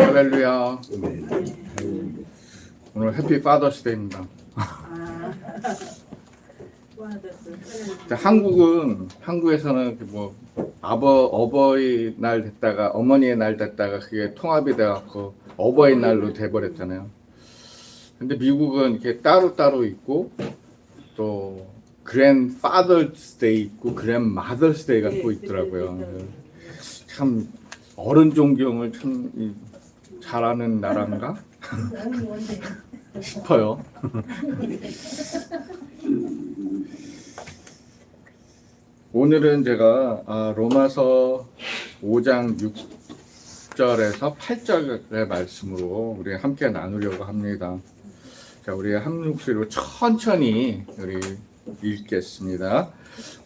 할렐루야. 오늘 해피 파더스 데이입니다. 한국에서는 뭐 어버이날 됐다가 어머니의 날 됐다가 그게 통합이 돼갖고 어버이날로 돼버렸잖아요. 근데 미국은 이렇게 따로 있고 또 그랜 파더스 데이 있고 그랜 마더스 데이가 또 있더라고요. 참 어른 존경을 참 잘하는 나라인가 싶어요. 오늘은 제가 로마서 5장 6절에서 8절의 말씀으로 우리 함께 나누려고 합니다. 자, 우리 한 목소리로 천천히 우리 읽겠습니다.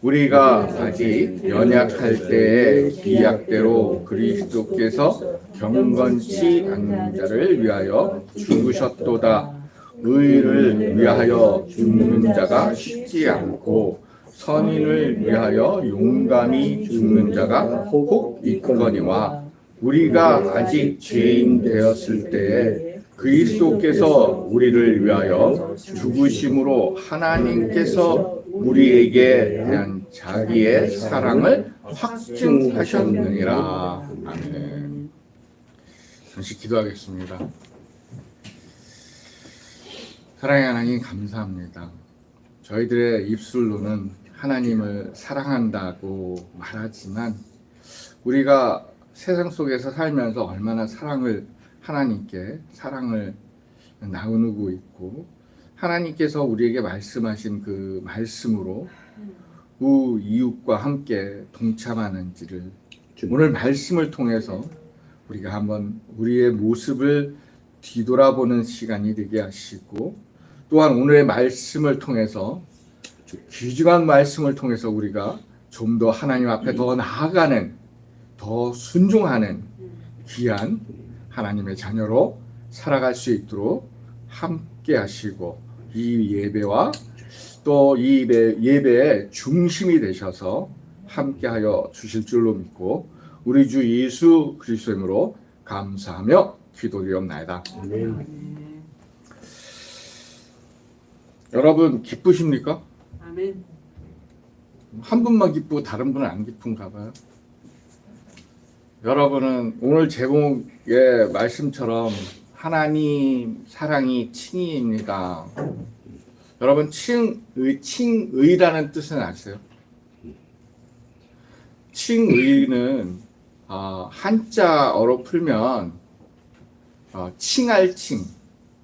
우리가 아직 연약할 때에 기약대로 그리스도께서 경건치 않는 자를 위하여 죽으셨도다. 의를 위하여 죽는 자가 쉽지 않고 선인을 위하여 용감히 죽는 자가 혹 있거니와 우리가 아직 죄인 되었을 때에 그리스도께서 우리를 위하여 죽으심으로 하나님께서 우리에게 대한 자기의 사랑을 확증하셨느니라. 아멘. 잠시 기도하겠습니다. 사랑의 하나님 감사합니다. 저희들의 입술로는 하나님을 사랑한다고 말하지만 우리가 세상 속에서 살면서 얼마나 하나님께 사랑을 나누고 있고 하나님께서 우리에게 말씀하신 그 말씀으로 이웃과 함께 동참하는지를 오늘 말씀을 통해서 우리가 한번 우리의 모습을 뒤돌아보는 시간이 되게 하시고 또한 오늘의 말씀을 통해서 귀중한 말씀을 통해서 우리가 좀 더 하나님 앞에 더 나아가는 더 순종하는 귀한 하나님의 자녀로 살아갈 수 있도록 함께 하시고 이 예배와 또 이 예배의 중심이 되셔서 함께하여 주실 줄로 믿고 우리 주 예수 그리스도의 이름으로 감사하며 기도드리옵나이다. 아멘. 여러분 기쁘십니까? 아멘. 한 분만 기쁘고 다른 분은 안 기쁜가 봐요. 여러분은 오늘 제목의 말씀처럼 하나님 사랑이 칭의입니다. 여러분 칭의라는 뜻은 아세요? 칭의는 한자어로 풀면 칭할 칭,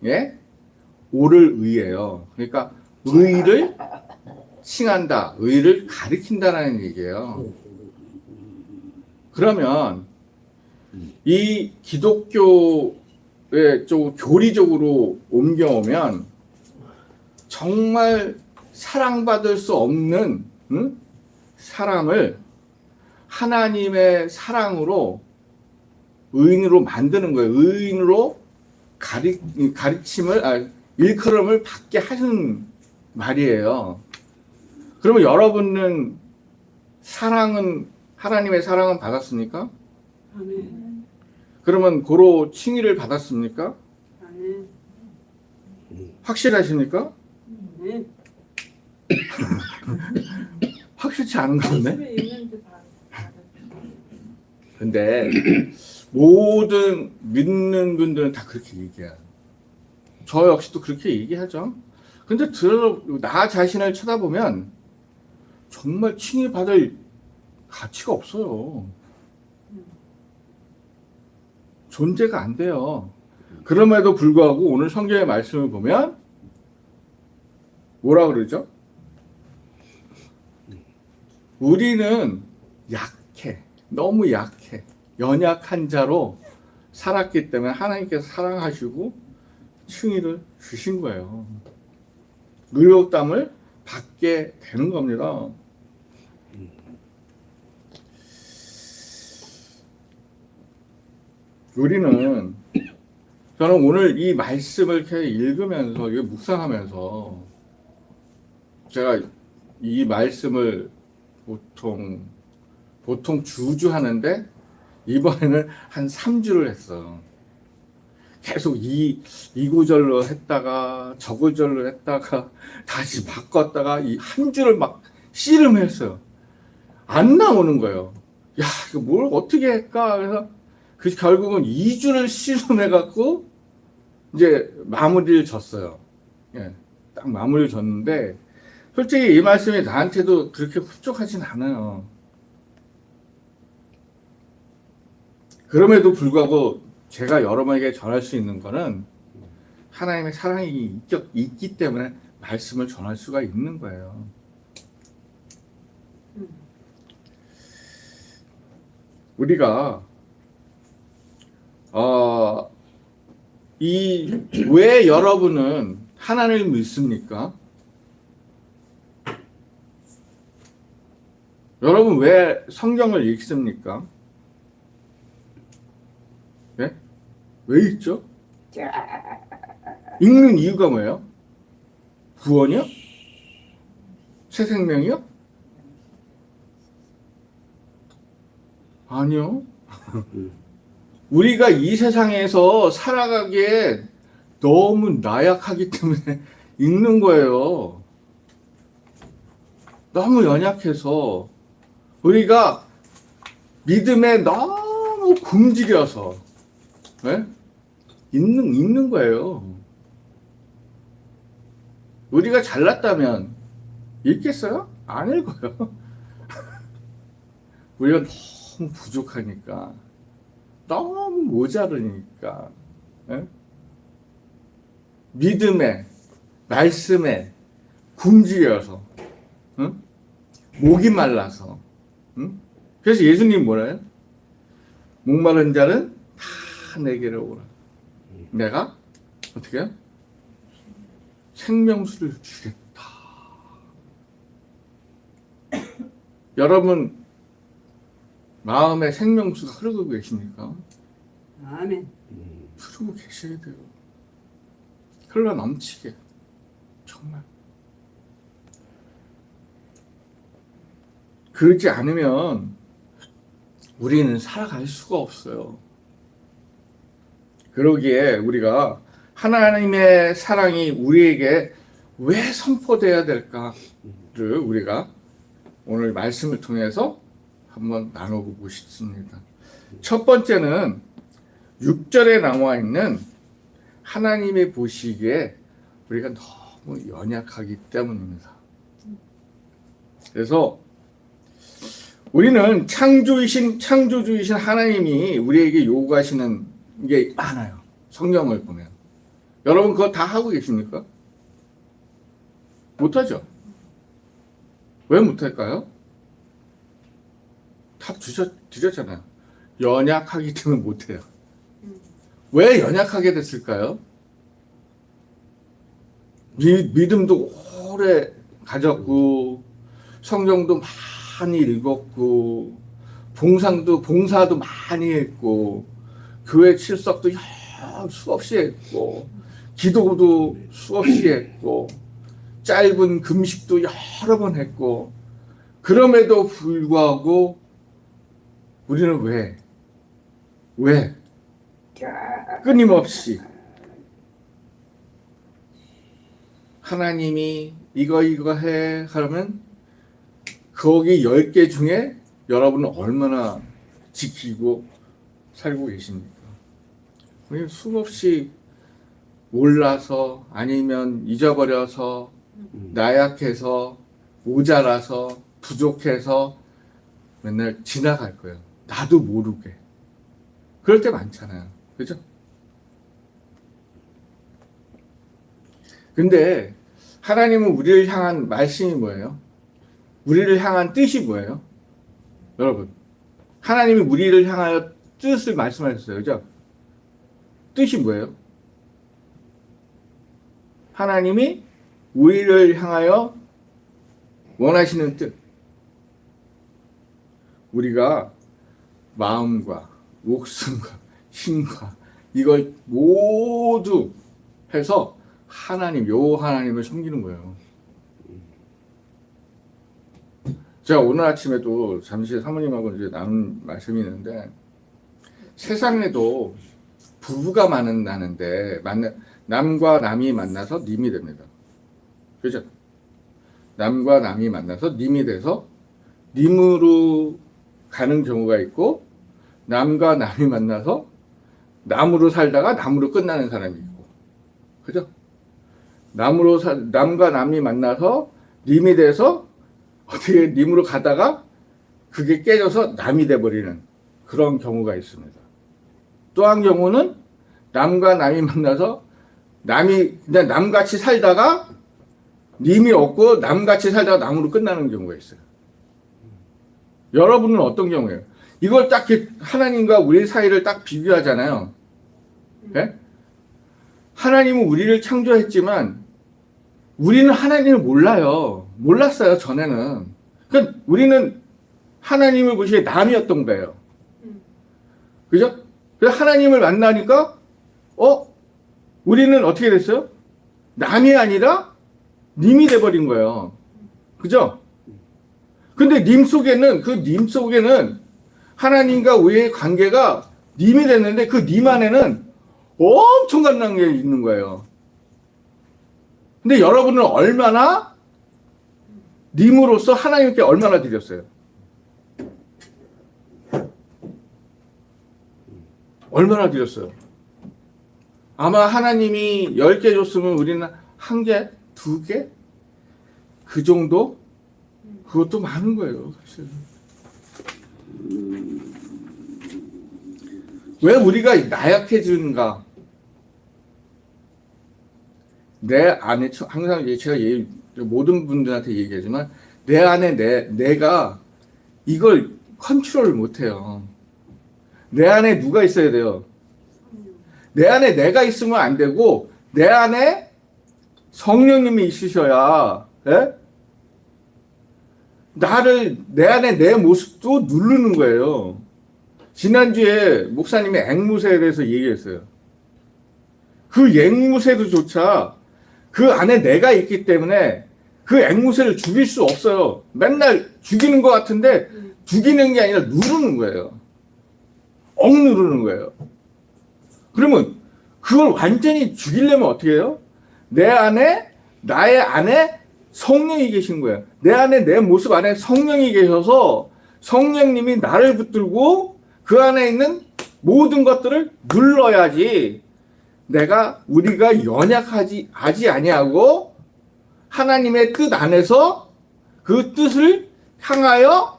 예? 오를 의예요. 그러니까 의를 칭한다, 의를 가리킨다는 얘기예요. 그러면 이 기독교의 좀 교리적으로 옮겨오면 정말 사랑받을 수 없는 사람을 하나님의 사랑으로 의인으로 만드는 거예요. 의인으로 일컬음을 받게 하는 말이에요. 그러면 여러분은 하나님의 사랑은 받았습니까? 아멘. 그러면 고로 칭의를 받았습니까? 아멘. 확실하십니까? 아멘. 확실치 않은 건데? 근데 모든 믿는 분들은 다 그렇게 얘기해요. 저 역시도 그렇게 얘기하죠. 근데 나 자신을 쳐다보면 정말 칭의 받을 가치가 없어요. 존재가 안 돼요. 그럼에도 불구하고 오늘 성경의 말씀을 보면 뭐라 그러죠? 우리는 약해. 너무 약해. 연약한 자로 살았기 때문에 하나님께서 사랑하시고 칭의를 주신 거예요. 의롭다함을 받게 되는 겁니다. 저는 오늘 이 말씀을 이렇게 읽으면서 묵상하면서 제가 이 말씀을 보통 주주 하는데 이번에는 한 3주를 했어. 계속 이 구절로 했다가 저 구절로 했다가 다시 바꿨다가 이 한 줄을 막 씨름했어요. 안 나오는 거예요. 야, 이거 뭘 어떻게 할까? 그래서 그 결국은 2주를 씨름해갖고 이제 마무리를 졌어요. 예, 딱 마무리를 졌는데 솔직히 이 말씀이 나한테도 그렇게 흡족하진 않아요. 그럼에도 불구하고 제가 여러분에게 전할 수 있는 거는 하나님의 사랑이 있기 때문에 말씀을 전할 수가 있는 거예요. 우리가 왜 여러분은 하나님을 믿습니까? 여러분 왜 성경을 읽습니까? 네? 왜 읽죠? 읽는 이유가 뭐예요? 구원이요? 새 생명이요? 아니요. 우리가 이 세상에서 살아가기에 너무 나약하기 때문에 읽는 거예요. 너무 연약해서 우리가 믿음에 너무 굶주려서 네? 읽는 거예요. 우리가 잘났다면 읽겠어요? 안 읽어요. 우리가 너무 부족하니까, 너무 모자르니까, 예? 믿음에, 말씀에 굶주려서, 응? 목이 말라서, 응? 그래서 예수님 뭐래요? 목마른 자는 다 내게로 오라. 내가 어떻게 해요? 생명수를 주겠다. 여러분 마음에 생명수가 흐르고 계십니까? 아멘. 흐르고 계셔야 돼요. 흘러 넘치게. 정말. 그러지 않으면 우리는 살아갈 수가 없어요. 그러기에 우리가 하나님의 사랑이 우리에게 왜 선포되어야 될까를 우리가 오늘 말씀을 통해서 한번 나눠보고 싶습니다. 첫 번째는 6절에 나와 있는 하나님이 보시기에 우리가 너무 연약하기 때문입니다. 그래서 우리는 창조주이신 하나님이 우리에게 요구하시는 게 많아요. 성경을 보면. 여러분 그거 다 하고 계십니까? 못하죠? 왜 못할까요? 답 드렸잖아요. 연약하기 때문에 못해요. 왜 연약하게 됐을까요? 믿음도 오래 가졌고 성경도 많이 읽었고 봉사도 많이 했고 교회 출석도 수없이 했고 기도도 수없이 했고 짧은 금식도 여러 번 했고 그럼에도 불구하고 우리는 왜 끊임없이 하나님이 이거 해 하면 거기 10개 중에 여러분은 얼마나 지키고 살고 계십니까? 수없이 몰라서 아니면 잊어버려서 나약해서 모자라서 부족해서 맨날 지나갈 거예요. 나도 모르게. 그럴 때 많잖아요. 그죠? 근데 하나님은 우리를 향한 말씀이 뭐예요? 우리를 향한 뜻이 뭐예요? 여러분, 하나님이 우리를 향하여 뜻을 말씀하셨어요. 그죠? 뜻이 뭐예요? 하나님이 우리를 향하여 원하시는 뜻. 우리가 마음과 목숨과 힘과 이걸 모두 해서 하나님을 섬기는 거예요. 제가 오늘 아침에도 잠시 사모님하고 이제 나눈 말씀이 있는데 세상에도 부부가 만나는데 남과 남이 만나서 님이 됩니다. 그죠? 남과 남이 만나서 님이 돼서 님으로 가는 경우가 있고, 남과 남이 만나서 남으로 살다가 남으로 끝나는 사람이 있고, 그죠? 남과 남이 만나서 님이 돼서 어떻게 님으로 가다가 그게 깨져서 남이 돼버리는 그런 경우가 있습니다. 또 한 경우는 남과 남이 만나서 남이 그냥 남같이 살다가 님이 없고 남같이 살다가 남으로 끝나는 경우가 있어요. 여러분은 어떤 경우예요? 이걸 딱 하나님과 우리 사이를 딱 비교하잖아요. 네? 하나님은 우리를 창조했지만 우리는 하나님을 몰라요. 몰랐어요, 전에는. 그러니까 우리는 하나님을 보시기에 남이었던 거예요. 그죠? 그래서 하나님을 만나니까 우리는 어떻게 됐어요? 남이 아니라 님이 돼버린 거예요. 그죠? 근데 님 속에는 하나님과 우리의 관계가 님이 됐는데 그 님 안에는 엄청난 게 있는 거예요. 근데 여러분은 얼마나 님으로서 하나님께 얼마나 드렸어요? 얼마나 드렸어요? 아마 하나님이 10개 줬으면 우리는 1개, 2개? 그 정도? 그것도 많은 거예요, 사실. 왜 우리가 나약해지는가? 내 안에, 항상 제가 모든 분들한테 얘기하지만, 내 안에 내가 이걸 컨트롤을 못해요. 내 안에 누가 있어야 돼요? 내 안에 내가 있으면 안 되고, 내 안에 성령님이 있으셔야, 예? 내 안에 내 모습도 누르는 거예요. 지난주에 목사님이 앵무새에 대해서 얘기했어요. 그 앵무새도조차 그 안에 내가 있기 때문에 그 앵무새를 죽일 수 없어요. 맨날 죽이는 것 같은데 죽이는 게 아니라 누르는 거예요. 억누르는 거예요. 그러면 그걸 완전히 죽이려면 어떻게 해요? 나의 안에 성령이 계신 거예요. 내 안에 내 모습 안에 성령이 계셔서 성령님이 나를 붙들고 그 안에 있는 모든 것들을 눌러야지 우리가 연약하지 아니하고 하나님의 뜻 안에서 그 뜻을 향하여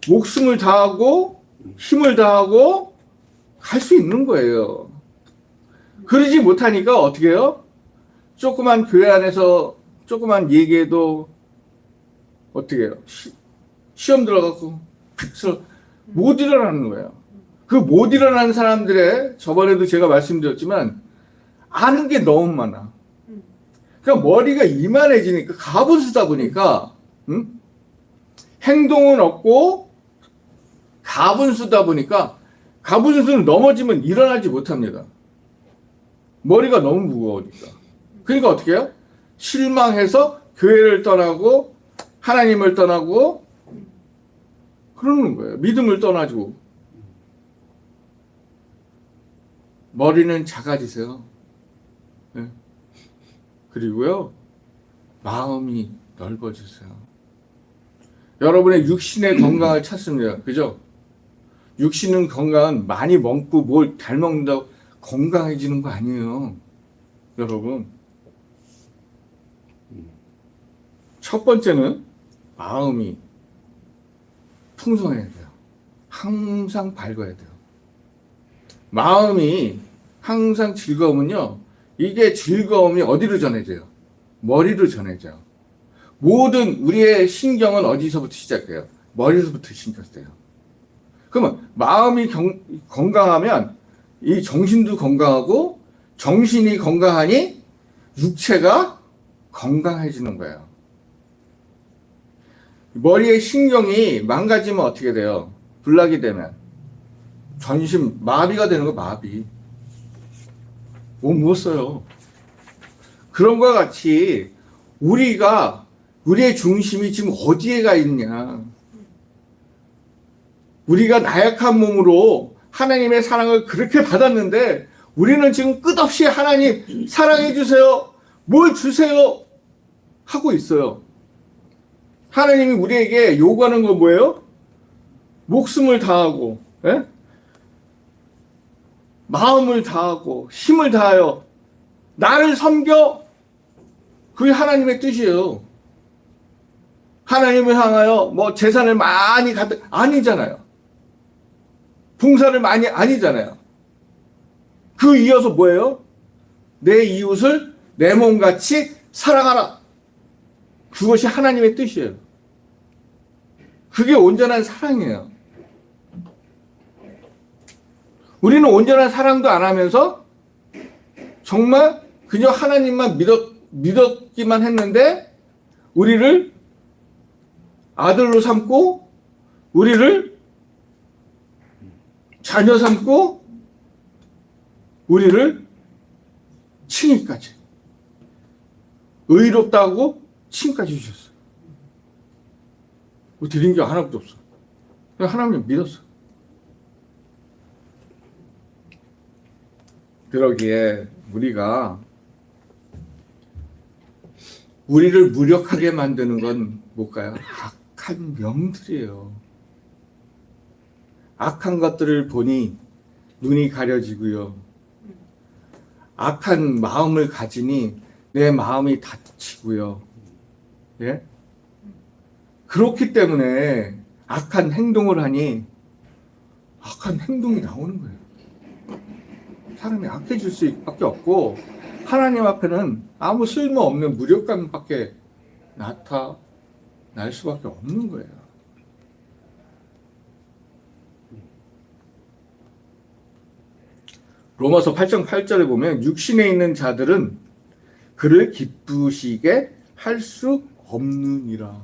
목숨을 다하고 힘을 다하고 갈 수 있는 거예요. 그러지 못하니까 어떻게 해요? 조그만 교회 안에서 조그만 얘기해도 어떻게 해요? 시험 들어가고 못 일어나는 거예요. 그 못 일어나는 사람들의 저번에도 제가 말씀드렸지만 아는 게 너무 많아. 그러니까 머리가 이만해지니까 가분수다 보니까 행동은 없고 가분수다 보니까 가분수는 넘어지면 일어나지 못합니다. 머리가 너무 무거우니까. 그러니까 어떻게 해요? 실망해서 교회를 떠나고 하나님을 떠나고 그러는 거예요. 믿음을 떠나지고. 머리는 작아지세요. 네. 그리고요, 마음이 넓어지세요. 여러분의 육신의 건강을 찾습니다. 그죠? 육신은 건강은 많이 먹고 뭘 잘 먹는다고 건강해지는 거 아니에요. 여러분. 첫 번째는 마음이 풍성해야 돼요. 항상 밝아야 돼요. 마음이 항상 즐거우면요, 이게 즐거움이 어디로 전해져요? 머리로 전해져요. 모든 우리의 신경은 어디서부터 시작해요? 머리에서부터 시작돼요. 그러면 마음이 건강하면 이 정신도 건강하고 정신이 건강하니 육체가 건강해지는 거예요. 머리의 신경이 망가지면 어떻게 돼요? 불나게 되면 전신 마비가 되는 거, 마비. 못 묻었어요. 그런 것과 같이 우리의 중심이 지금 어디에 가 있냐. 우리가 나약한 몸으로 하나님의 사랑을 그렇게 받았는데 우리는 지금 끝없이 하나님 사랑해 주세요. 뭘 주세요. 하고 있어요. 하나님이 우리에게 요구하는 건 뭐예요? 목숨을 다하고, 예? 마음을 다하고, 힘을 다하여 나를 섬겨. 그게 하나님의 뜻이에요. 하나님을 향하여 뭐 재산을 많이 갖다 아니잖아요. 봉사를 많이 아니잖아요. 그 이어서 뭐예요? 내 이웃을 내 몸같이 사랑하라. 그것이 하나님의 뜻이에요. 그게 온전한 사랑이에요. 우리는 온전한 사랑도 안 하면서 정말 그저 하나님만 믿었기만 했는데 우리를 아들로 삼고 우리를 자녀 삼고 우리를 칭의까지 의롭다고 칭까지 주셨어요. 뭐 드린 게 하나도 없어. 그냥 하나님 믿었어. 그러기에 우리가 우리를 무력하게 만드는 건 뭘까요? 악한 영들이에요. 악한 것들을 보니 눈이 가려지고요. 악한 마음을 가지니 내 마음이 다치고요. 예? 그렇기 때문에 악한 행동을 하니 악한 행동이 나오는 거예요. 사람이 악해질 수밖에 없고 하나님 앞에는 아무 쓸모없는 무력감밖에 나타날 수밖에 없는 거예요. 로마서 8장 8절에 보면 육신에 있는 자들은 그를 기쁘시게 할 수 없느니라.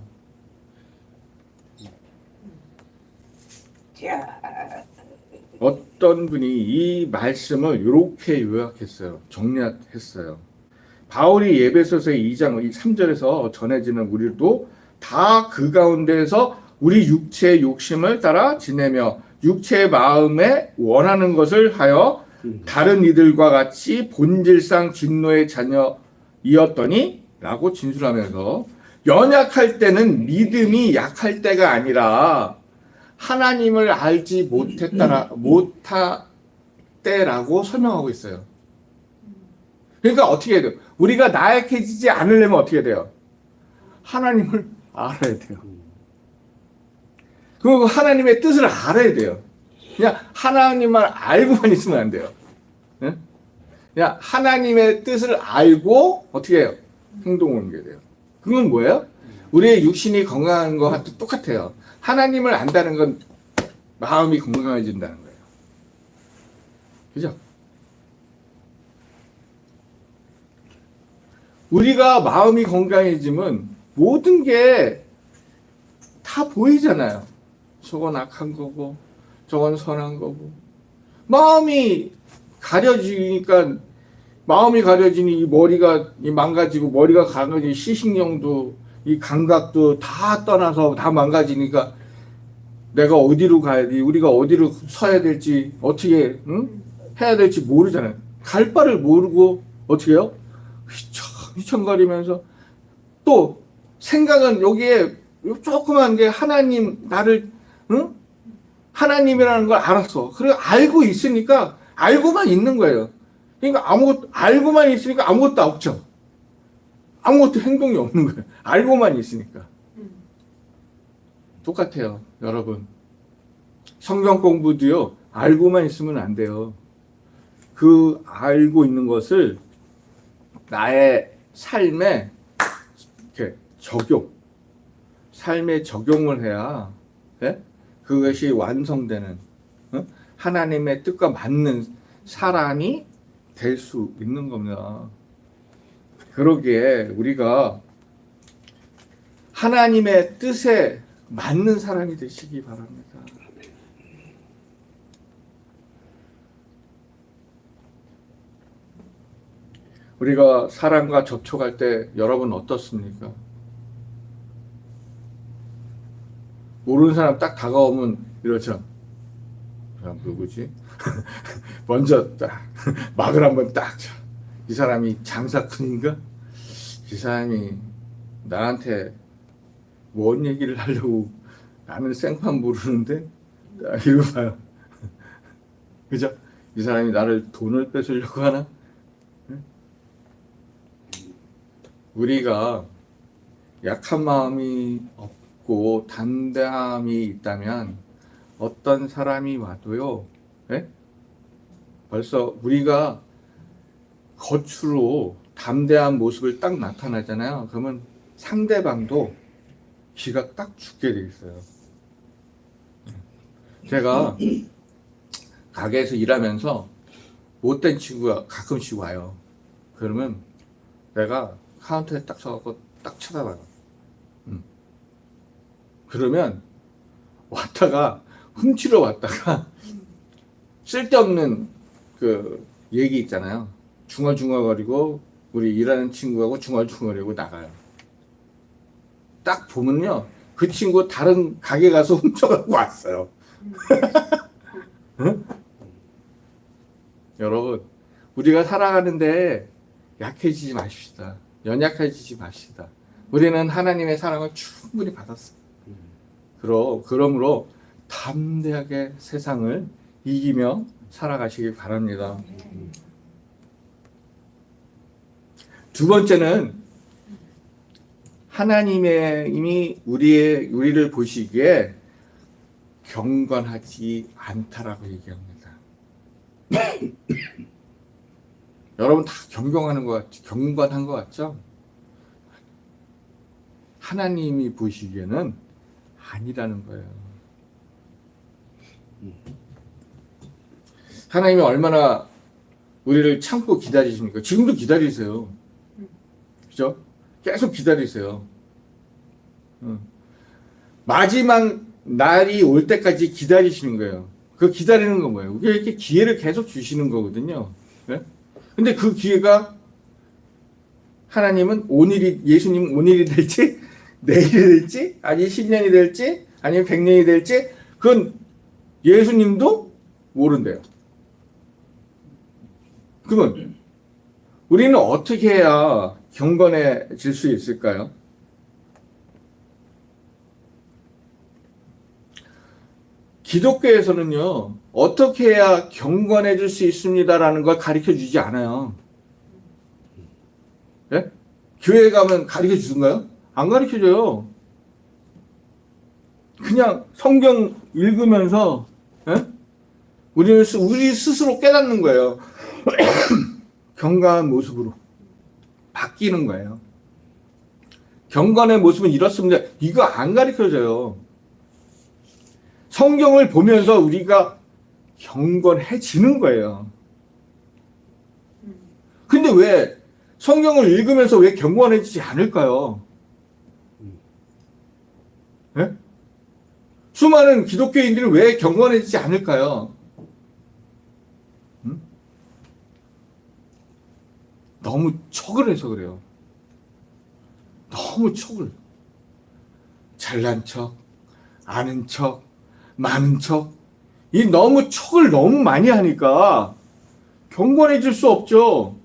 어떤 분이 이 말씀을 이렇게 요약했어요. 정리했어요. 바울이 에베소서 2장 3절에서 전해지는 우리도 다 그 가운데에서 우리 육체의 욕심을 따라 지내며 육체의 마음에 원하는 것을 하여 다른 이들과 같이 본질상 진노의 자녀이었더니 라고 진술하면서 연약할 때는 믿음이 약할 때가 아니라 하나님을 알지 못할 때라고 설명하고 있어요. 그러니까 어떻게 해야 돼요? 우리가 나약해지지 않으려면 어떻게 돼요? 하나님을 알아야 돼요. 그리고 하나님의 뜻을 알아야 돼요. 그냥 하나님만 알고만 있으면 안 돼요. 그냥 하나님의 뜻을 알고 어떻게 해요? 행동을 옮겨야 돼요. 그건 뭐예요? 우리의 육신이 건강한 것과 똑같아요. 하나님을 안다는 건 마음이 건강해진다는 거예요. 그죠? 우리가 마음이 건강해지면 모든 게 다 보이잖아요. 저건 악한 거고 저건 선한 거고. 마음이 가려지니까 마음이 가려지니 이 머리가 망가지고 머리가 가려지니 시신경도 이 감각도 다 떠나서 다 망가지니까 내가 어디로 가야 돼? 우리가 어디로 서야 될지 어떻게 해야 될지 모르잖아요. 갈 바를 모르고 어떻게 해요? 휘청거리면서 또 생각은 여기에 조그만 게 하나님 나를 하나님이라는 걸 알았어. 그리고 알고 있으니까 알고만 있는 거예요. 그러니까 아무것도 알고만 있으니까 아무것도 없죠. 아무것도 행동이 없는 거예요. 알고만 있으니까. 똑같아요, 여러분. 성경 공부도요, 알고만 있으면 안 돼요. 그 알고 있는 것을 나의 삶에 이렇게 삶에 적용을 해야, 예? 그것이 완성되는, 하나님의 뜻과 맞는 사람이 될 수 있는 겁니다. 그러기에 우리가 하나님의 뜻에 맞는 사람이 되시기 바랍니다. 우리가 사람과 접촉할 때 여러분 어떻습니까? 모르는 사람 딱 다가오면 이러죠. 누구지? 먼저 딱 막을 한번 딱 쳐. 이 사람이 장사꾼인가? 이 사람이 나한테 뭔 얘기를 하려고 나는 생판 모르는데 이거 봐요. 그죠? 이 사람이 나를 돈을 뺏으려고 하나? 우리가 약한 마음이 없고 담대함이 있다면 어떤 사람이 와도요, 예? 벌써 우리가 겉으로 담대한 모습을 딱 나타나잖아요. 그러면 상대방도 기가 딱 죽게 돼 있어요. 제가 가게에서 일하면서 못된 친구가 가끔씩 와요. 그러면 내가 카운터에 딱 서갖고 딱 쳐다봐요. 그러면 왔다가 훔치러 왔다가 쓸데없는 그 얘기 있잖아요. 중얼중얼거리고 우리 일하는 친구하고 중얼중얼거리고 나가요. 딱 보면요, 그 친구 다른 가게 가서 훔쳐갖고 왔어요. 응? 여러분, 우리가 살아가는데 약해지지 마십시다. 연약해지지 마십시다. 우리는 하나님의 사랑을 충분히 받았어요. 그러므로 담대하게 세상을 이기며 살아가시길 바랍니다. 두 번째는 하나님이 우리를 보시기에 경건하지 않다라고 얘기합니다. 여러분 다 경건한 것 같죠? 하나님이 보시기에는 아니라는 거예요. 하나님이 얼마나 우리를 참고 기다리십니까? 지금도 기다리세요. 그죠? 계속 기다리세요. 마지막 날이 올 때까지 기다리시는 거예요. 그 기다리는 건 뭐예요? 이렇게 기회를 계속 주시는 거거든요. 네? 근데 그 기회가 하나님은 예수님 오늘이 될지, 내일이 될지, 아니 10년이 될지, 아니면 100년이 될지, 그건 예수님도 모른대요. 그러면 우리는 어떻게 해야 경건해질 수 있을까요? 기독교에서는요, 어떻게 해야 경건해질 수 있습니다라는 걸 가르쳐 주지 않아요. 예? 교회 가면 가르쳐 주던가요? 안 가르쳐 줘요. 그냥 성경 읽으면서, 예? 우리 스스로 깨닫는 거예요. 경건한 모습으로 바뀌는 거예요. 경건의 모습은 이렇습니다. 이거 안 가르쳐 줘요. 성경을 보면서 우리가 경건해지는 거예요. 근데 왜 성경을 읽으면서 왜 경건해지지 않을까요? 네? 수많은 기독교인들이 왜 경건해지지 않을까요? 너무 척을 해서 그래요. 너무 척을. 잘난 척, 아는 척, 많은 척. 너무 척을 너무 많이 하니까 경건해질 수 없죠.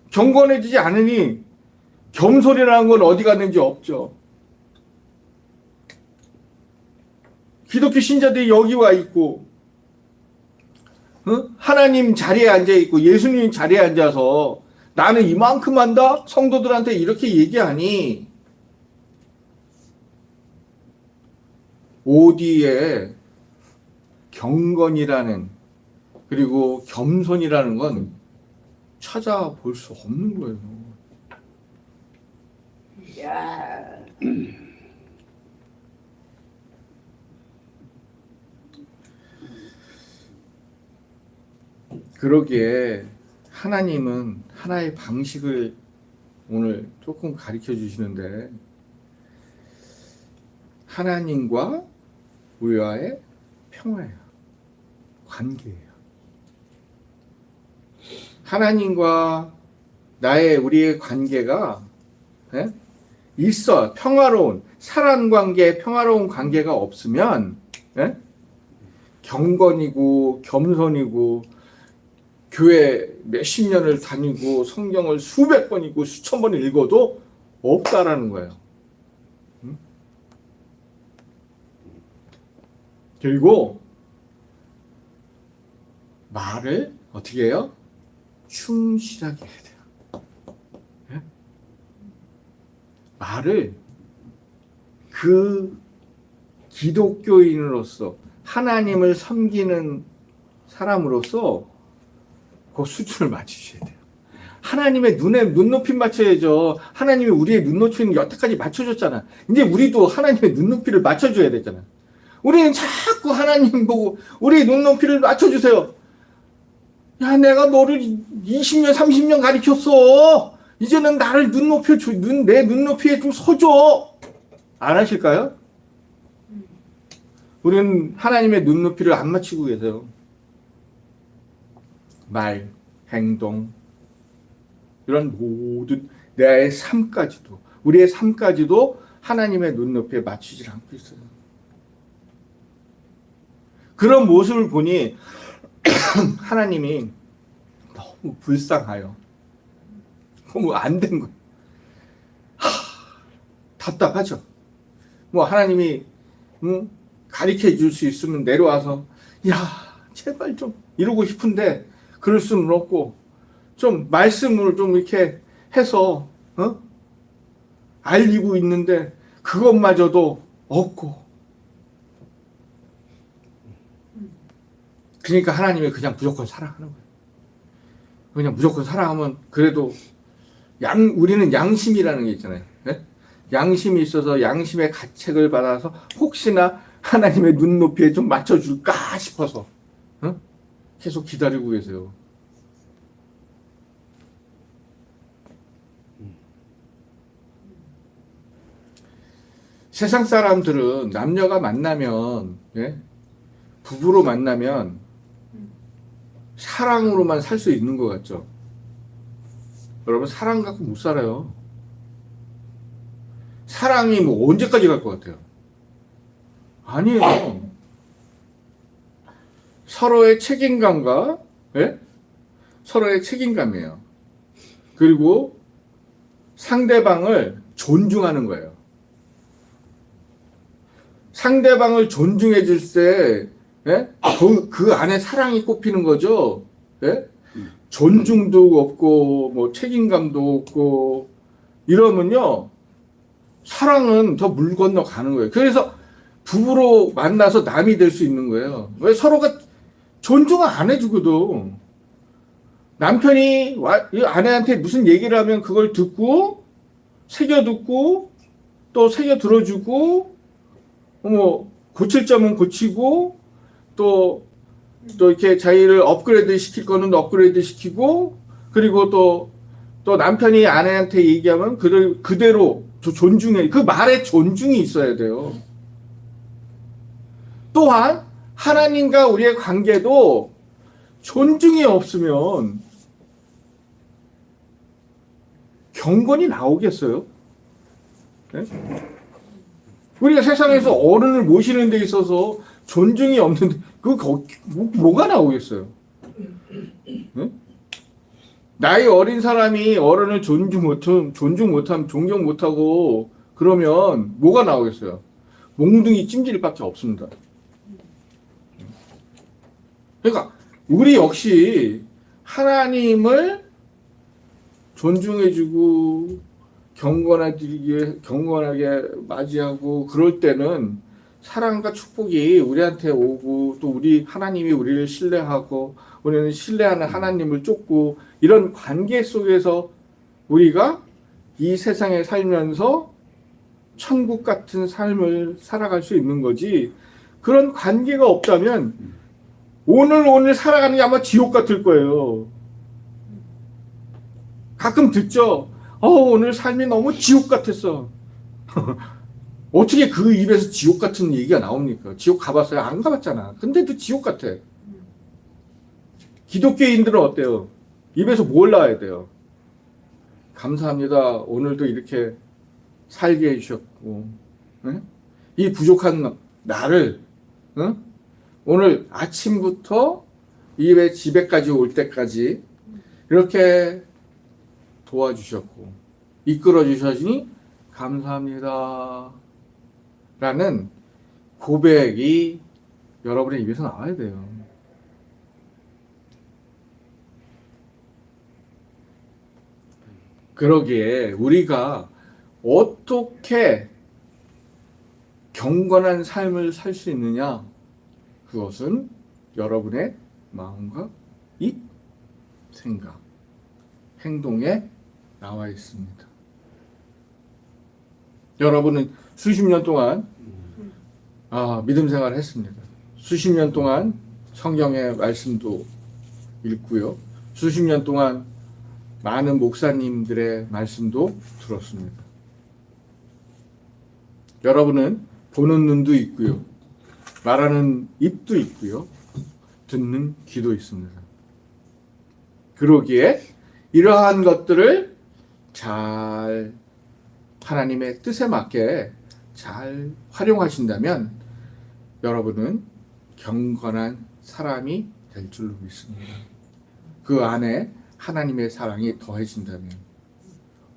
경건해지지 않으니 겸손이라는 건 어디 갔는지 없죠. 기독교 신자들이 여기 와 있고, 하나님 자리에 앉아 있고, 예수님 자리에 앉아서 나는 이만큼 한다? 성도들한테 이렇게 얘기하니, 어디에 경건이라는, 그리고 겸손이라는 건 찾아볼 수 없는 거예요. 야. 그러기에 하나님은 하나의 방식을 오늘 조금 가르쳐 주시는데, 하나님과 우리와의 평화예요. 관계예요. 하나님과 우리의 관계가 있어. 평화로운, 사랑 관계, 평화로운 관계가 없으면 경건이고 겸손이고 교회 몇십 년을 다니고 성경을 수백 번이고 수천 번 읽어도 없다라는 거예요. 응? 그리고 말을 어떻게 해요? 충실하게 해야 돼요. 예? 말을 그 기독교인으로서 하나님을 섬기는 사람으로서 그 수준을 맞추셔야 돼요. 하나님의 눈높이 맞춰야죠. 하나님이 우리의 눈높이는 여태까지 맞춰줬잖아. 이제 우리도 하나님의 눈높이를 맞춰줘야 되잖아. 우리는 자꾸 하나님 보고 우리의 눈높이를 맞춰주세요. 야, 내가 너를 20년, 30년 가르쳤어. 이제는 나를 내 눈높이에 좀 서줘. 안 하실까요? 우리는 하나님의 눈높이를 안 맞추고 계세요. 말, 행동, 이런 모든 내 삶까지도, 우리의 삶까지도 하나님의 눈높이에 맞추지 않고 있어요. 그런 모습을 보니 하나님이 너무 불쌍하여. 너무 안 된 거예요. 답답하죠. 뭐 하나님이 가르쳐 줄 수 있으면 내려와서 야 제발 좀 이러고 싶은데 그럴 수는 없고 좀 말씀을 좀 이렇게 해서 알리고 있는데 그것마저도 없고 그러니까 하나님이 그냥 무조건 사랑하는 거예요. 그냥 무조건 사랑하면 그래도 우리는 양심이라는 게 있잖아요. 네? 양심이 있어서 양심의 가책을 받아서 혹시나 하나님의 눈높이에 좀 맞춰줄까 싶어서 계속 기다리고 계세요. 세상 사람들은 남녀가 만나면 부부로 만나면 사랑으로만 살 수 있는 것 같죠? 여러분 사랑 갖고 못 살아요. 사랑이 뭐 언제까지 갈 것 같아요? 아니에요. 서로의 책임감과 서로의 책임감이에요. 그리고 상대방을 존중하는 거예요. 상대방을 존중해 줄 때 그 안에 사랑이 꼽히는 거죠. 존중도 없고 뭐 책임감도 없고 이러면요 사랑은 더 물 건너 가는 거예요. 그래서 부부로 만나서 남이 될 수 있는 거예요. 왜 서로가 존중을 안 해주거든. 남편이 이 아내한테 무슨 얘기를 하면 그걸 듣고 새겨 듣고 또 새겨 들어주고 뭐 고칠 점은 고치고 또 이렇게 자기를 업그레이드 시킬 거는 업그레이드 시키고 그리고 또 남편이 아내한테 얘기하면 그대로 존중해. 그 말에 존중이 있어야 돼요. 또한 하나님과 우리의 관계도 존중이 없으면 경건이 나오겠어요? 네? 우리가 세상에서 어른을 모시는 데 있어서 존중이 없는데 뭐가 나오겠어요? 네? 나이 어린 사람이 어른을 존중 못하면 존경 못하고 그러면 뭐가 나오겠어요? 몽둥이 찜질밖에 없습니다. 그러니까 우리 역시 하나님을 존중해주고 경건하게 맞이하고 그럴 때는 사랑과 축복이 우리한테 오고 또 우리 하나님이 우리를 신뢰하고 우리는 신뢰하는 하나님을 쫓고 이런 관계 속에서 우리가 이 세상에 살면서 천국 같은 삶을 살아갈 수 있는 거지. 그런 관계가 없다면 오늘 살아가는 게 아마 지옥 같을 거예요. 가끔 듣죠. 오늘 삶이 너무 지옥 같았어. 어떻게 그 입에서 지옥 같은 얘기가 나옵니까? 지옥 가봤어요? 안 가봤잖아. 근데도 지옥 같아. 기독교인들은 어때요? 입에서 뭘 나와야 돼요? 감사합니다. 오늘도 이렇게 살게 해주셨고 이 부족한 나를 오늘 아침부터 집에까지 올 때까지 이렇게 도와주셨고 이끌어 주셔서 감사합니다 라는 고백이 여러분의 입에서 나와야 돼요. 그러기에 우리가 어떻게 경건한 삶을 살 수 있느냐? 그것은 여러분의 마음과 입, 생각, 행동에 나와 있습니다. 여러분은 수십 년 동안 믿음 생활을 했습니다. 수십 년 동안 성경의 말씀도 읽고요. 수십 년 동안 많은 목사님들의 말씀도 들었습니다. 여러분은 보는 눈도 있고요. 말하는 입도 있고요. 듣는 귀도 있습니다. 그러기에 이러한 것들을 잘 하나님의 뜻에 맞게 잘 활용하신다면 여러분은 경건한 사람이 될 줄로 믿습니다. 그 안에 하나님의 사랑이 더해진다면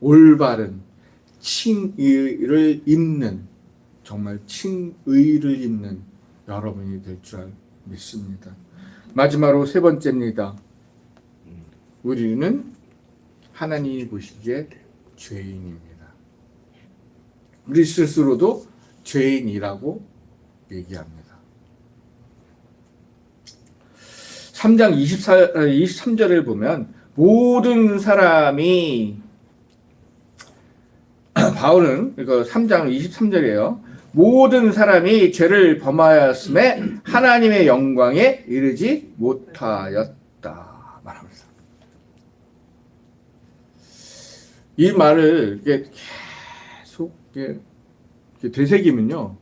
올바른 칭의를 입는 정말 칭의를 입는 여러분이 될 줄 믿습니다. 마지막으로 세 번째입니다. 우리는 하나님이 보시기에 죄인입니다. 우리 스스로도 죄인이라고 얘기합니다. 3장 23절을 보면 모든 사람이 바울은 이거 3장 23절이에요. 모든 사람이 죄를 범하였음에 하나님의 영광에 이르지 못하였다 말합니다. 이 말을 계속 되새기면요,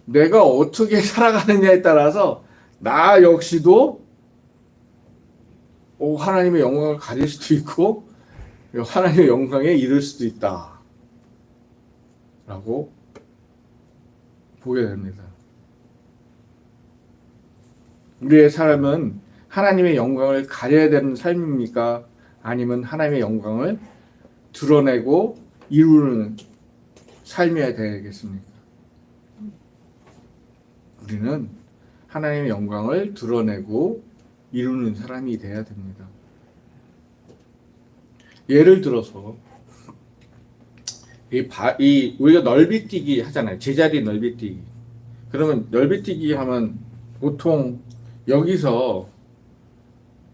내가 어떻게 살아가느냐에 따라서 나 역시도 하나님의 영광을 가질 수도 있고 하나님의 영광에 이를 수도 있다 라고 보게 됩니다. 우리의 삶은 하나님의 영광을 가려야 되는 삶입니까? 아니면 하나님의 영광을 드러내고 이루는 삶이어야 되겠습니까? 우리는 하나님의 영광을 드러내고 이루는 사람이 돼야 됩니다. 예를 들어서 우리가 넓이뛰기 하잖아요. 제자리 넓이뛰기. 그러면 넓이뛰기 하면 보통 여기서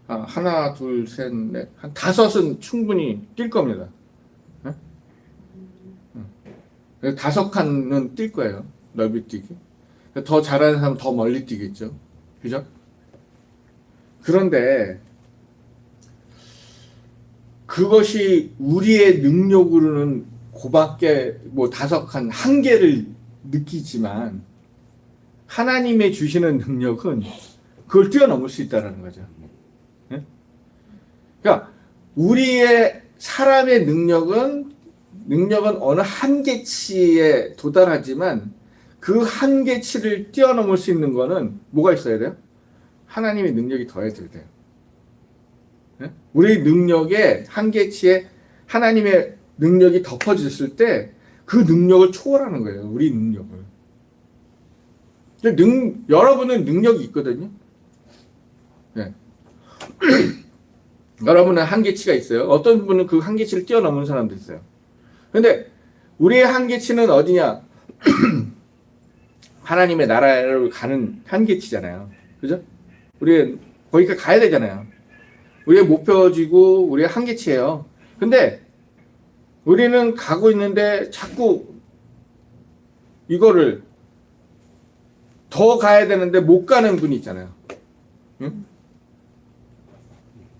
하나, 둘, 셋, 넷, 한 5은 충분히 뛸 겁니다. 5칸은 뛸 거예요. 넓이뛰기. 더 잘하는 사람은 더 멀리 뛰겠죠. 그죠? 그런데 그것이 우리의 능력으로는 고밖에 5칸 한계를 느끼지만 하나님의 주시는 능력은 그걸 뛰어넘을 수 있다는 거죠. 그러니까 우리의 사람의 능력은 어느 한계치에 도달하지만 그 한계치를 뛰어넘을 수 있는 거는 뭐가 있어야 돼요? 하나님의 능력이 더해져야 돼요. 우리 능력의 한계치에 하나님의 능력이 덮어졌을 때 그 능력을 초월하는 거예요. 우리 능력을. 여러분은 능력이 있거든요. 네. 여러분은 한계치가 있어요. 어떤 분은 그 한계치를 뛰어넘는 사람도 있어요. 근데 우리의 한계치는 어디냐? 하나님의 나라를 가는 한계치잖아요. 그죠? 우리는 거기까지 가야 되잖아요. 우리의 목표지고 우리의 한계치예요. 근데 우리는 가고 있는데 자꾸 이거를 더 가야 되는데 못 가는 분이 있잖아요. 응?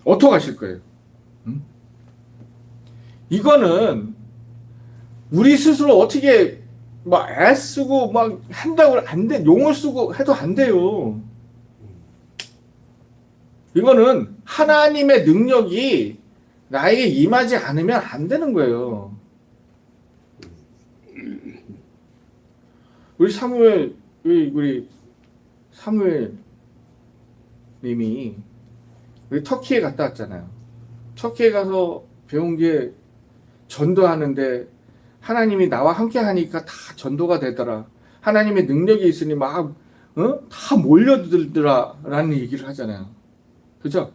어떻게 하실 거예요? 응? 이거는 우리 스스로 어떻게 막 애쓰고 막 한다고 안 돼. 용을 쓰고 해도 안 돼요. 이거는 하나님의 능력이 나에게 임하지 않으면 안 되는 거예요. 우리 사무엘, 우리 사무엘 님이 우리 터키에 갔다 왔잖아요. 터키에 가서 배운 게 전도하는데 하나님이 나와 함께 하니까 다 전도가 되더라. 하나님의 능력이 있으니 막 다 몰려들더라 라는 얘기를 하잖아요. 그죠?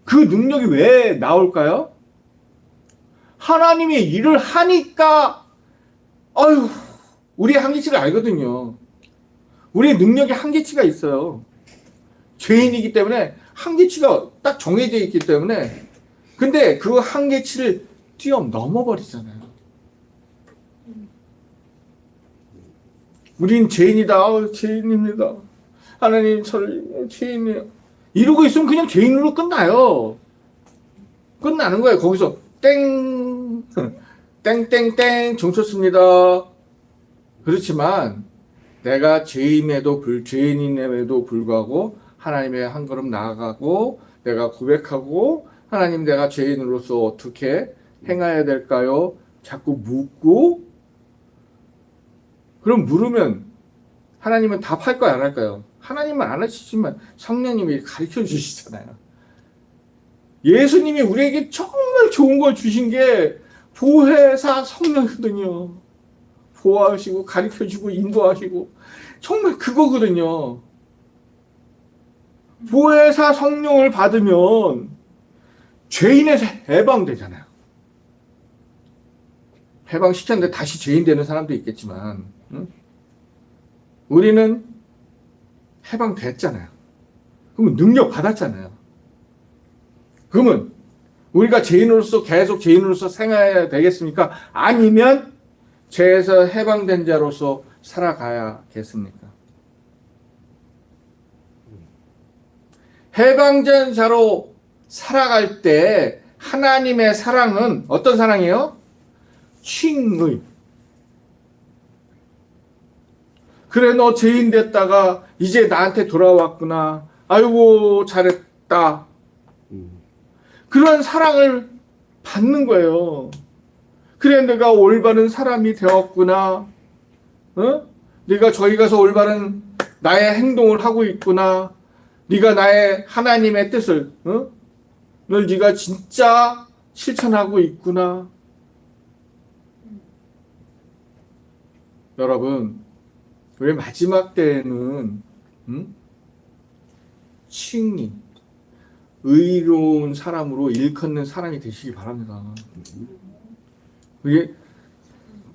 그 능력이 왜 나올까요? 하나님이 일을 하니까 아유 우리의 한계치를 알거든요. 우리의 능력에 한계치가 있어요. 죄인이기 때문에 한계치가 딱 정해져 있기 때문에 근데 그 한계치를 뛰어넘어 버리잖아요. 우린 죄인이다. 죄인입니다. 하나님 저를 죄인이에요. 이러고 있으면 그냥 죄인으로 끝나요. 끝나는 거예요. 거기서 땡 땡땡땡 종 쳤습니다. 그렇지만 내가 죄인임에도 불구하고 하나님의 한 걸음 나아가고 내가 고백하고 하나님 내가 죄인으로서 어떻게 행해야 될까요? 자꾸 묻고 그럼 물으면 하나님은 답할까요? 안 할까요? 하나님은 안 하시지만 성령님이 가르쳐 주시잖아요. 예수님이 우리에게 정말 좋은 걸 주신 게 보혜사 성령이거든요. 보호하시고 가르쳐주고 인도하시고 정말 그거거든요. 보혜사 성령을 받으면 죄인에서 해방되잖아요. 해방시켰는데 다시 죄인 되는 사람도 있겠지만 우리는 해방됐잖아요. 그러면 능력 받았잖아요. 그러면 우리가 죄인으로서 계속 죄인으로서 생활해야 되겠습니까? 아니면 죄에서 해방된 자로서 살아가야겠습니까? 해방된 자로 살아갈 때 하나님의 사랑은 어떤 사랑이에요? 칭의. 그래 너 죄인 됐다가 이제 나한테 돌아왔구나. 아이고 잘했다. 그런 사랑을 받는 거예요. 그래 내가 올바른 사람이 되었구나. 네가 저기 가서 올바른 나의 행동을 하고 있구나. 네가 나의 하나님의 뜻을 널 네가 진짜 실천하고 있구나. 여러분 우리 마지막 때에는 칭의 의로운 사람으로 일컫는 사람이 되시기 바랍니다. 이게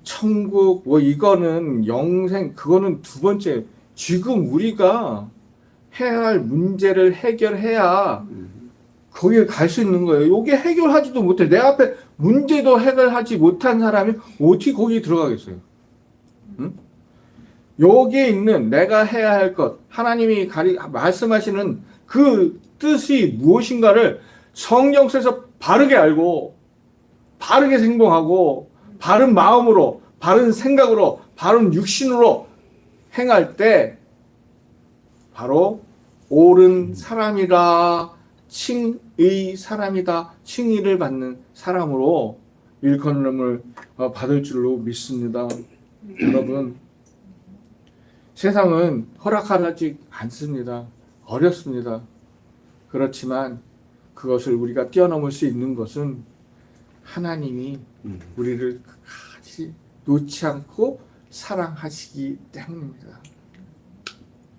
천국 뭐 이거는 영생 그거는 두 번째. 지금 우리가 해야 할 문제를 해결해야 거기에 갈 수 있는 거예요. 이게 해결하지도 못해. 내 앞에 문제도 해결하지 못한 사람이 어떻게 거기 들어가겠어요? 여기에 있는 내가 해야 할 것, 하나님이 말씀하시는 그 뜻이 무엇인가를 성경에서 바르게 알고 바르게 행동하고 바른 마음으로 바른 생각으로 바른 육신으로 행할 때 바로 옳은 사람이다, 칭의 사람이다, 칭의를 받는 사람으로 일컬음을 받을 줄로 믿습니다. 여러분 세상은 허락하지 않습니다. 어렵습니다. 그렇지만 그것을 우리가 뛰어넘을 수 있는 것은 하나님이 우리를 끝까지 놓지 않고 사랑하시기 때문입니다.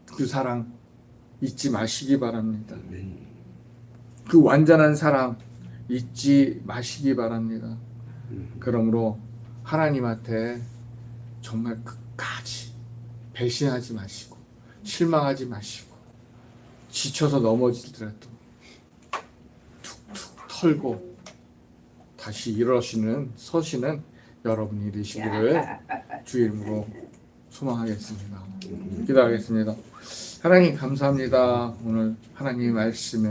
그 사랑 잊지 마시기 바랍니다. 그 완전한 사랑 잊지 마시기 바랍니다. 그러므로 하나님한테 정말 끝까지 배신하지 마시고 실망하지 마시고 지쳐서 넘어지더라도 툭툭 털고 다시 일어서시는 서시는 여러분이 되시기를 주의 이름으로 소망하겠습니다. 기도하겠습니다. 하나님 감사합니다. 오늘 하나님의 말씀에